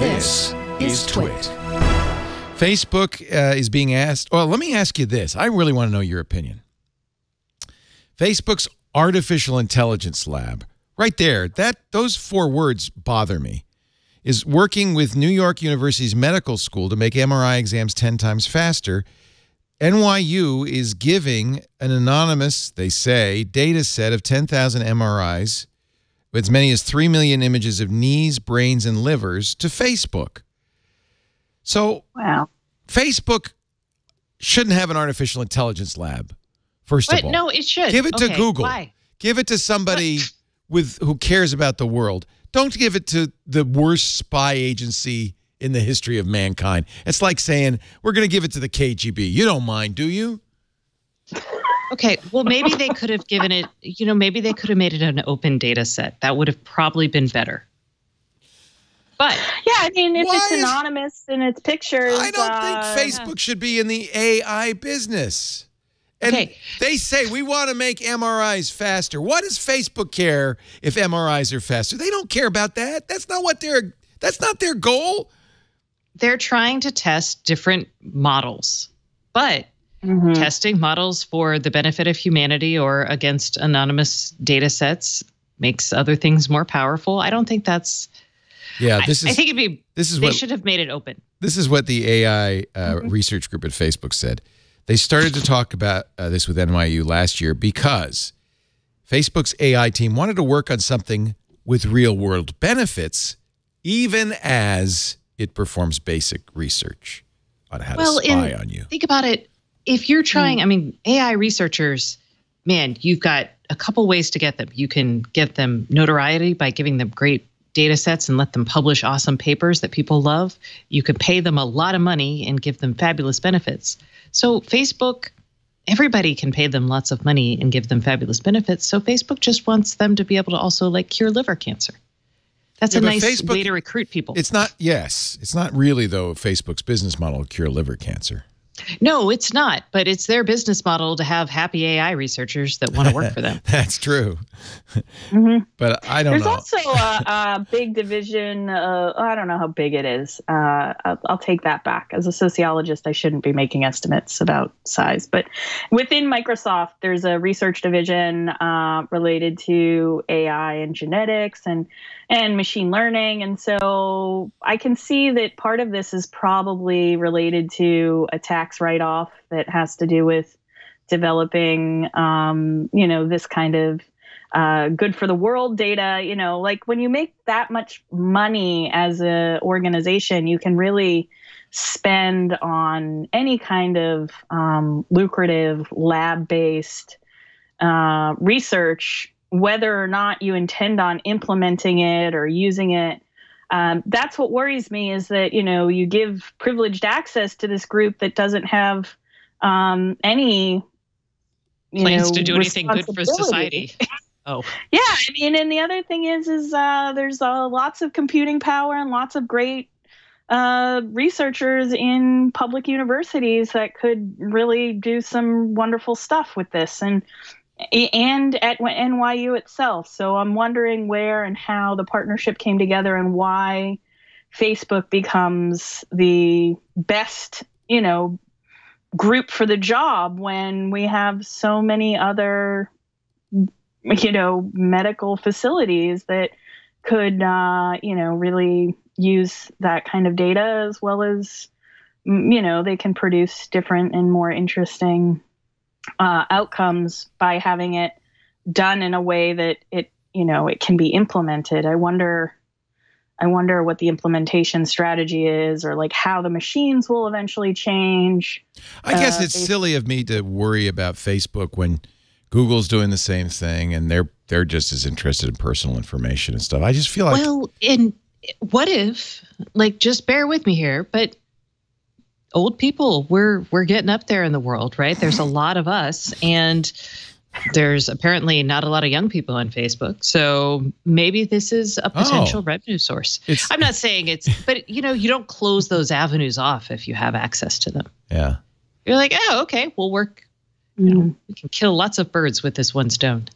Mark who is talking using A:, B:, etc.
A: This is TWiT. Facebook is being asked, well, let me ask you this. I really want to know your opinion. Facebook's artificial intelligence lab, right there, those 4 words bother me, is working with New York University's medical school to make MRI exams 10 times faster. NYU is giving an anonymous, they say, data set of 10,000 MRIs with as many as 3 million images of knees, brains, and livers to Facebook. So, wow. Facebook shouldn't have an artificial intelligence lab, first of all.
B: No, it should.
A: Give it to Google.
B: Why?
A: Give it to somebody who cares about the world. Don't give it to the worst spy agency in the history of mankind. It's like saying, we're going to give it to the KGB. You don't mind, do you?
B: Okay, well, maybe they could have given it, maybe they could have made it an open data set. That would have probably been better. But
C: yeah, I mean, if it's anonymous and it's pictures.
A: I don't think Facebook should be in the AI business. And they say, we want to make MRIs faster. What does Facebook care if MRIs are faster? They don't care about that. That's not their goal.
B: They're trying to test different models, but testing models for the benefit of humanity or against anonymous data sets makes other things more powerful. I don't think that's... Yeah, I think they should have made it open.
A: This is what the AI research group at Facebook said. They started to talk about this with NYU last year because Facebook's AI team wanted to work on something with real-world benefits, even as it performs basic research on how to spy on you.
B: Think about it. If you're trying, I mean, AI researchers, man, you've got a couple ways to get them. You can get them notoriety by giving them great data sets and let them publish awesome papers that people love. You could pay them a lot of money and give them fabulous benefits. So Facebook, everybody can pay them lots of money and give them fabulous benefits. So Facebook just wants them to be able to also cure liver cancer. That's a nice way to recruit people.
A: It's not, it's not really, though, Facebook's business model to cure liver cancer.
B: No, it's not. But it's their business model to have happy AI researchers that want to work for them.
A: That's true. But I don't know.
C: There's also a big division. I don't know how big it is. I'll take that back. As a sociologist, I shouldn't be making estimates about size. But within Microsoft, there's a research division related to AI and genetics and machine learning. And so I can see that part of this is probably related to a tax write-off that has to do with developing, this kind of good for the world data. Like when you make that much money as an organization, you can really spend on any kind of lucrative lab-based research, whether or not you intend on implementing it or using it. That's what worries me, is that, you give privileged access to this group that doesn't have any
B: plans to do anything good for society. Oh,
C: yeah. I mean, and the other thing is there's lots of computing power and lots of great researchers in public universities that could really do some wonderful stuff with this, and at NYU itself. So I'm wondering where and how the partnership came together and why Facebook becomes the best, group for the job when we have so many other, medical facilities that could, really use that kind of data, as well as, they can produce different and more interesting outcomes by having it done in a way that it can be implemented. I wonder what the implementation strategy is, or how the machines will eventually change.
A: I guess it's silly of me to worry about Facebook when Google's doing the same thing and they're just as interested in personal information and stuff. I just feel like,
B: well, and what if, just bear with me here, but old people, we're getting up there in the world, right? There's a lot of us, and there's apparently not a lot of young people on Facebook. So maybe this is a potential revenue source. I'm not saying but you don't close those avenues off if you have access to them.
A: Yeah.
B: You're like, oh, okay, we'll work. We can kill lots of birds with this one stone.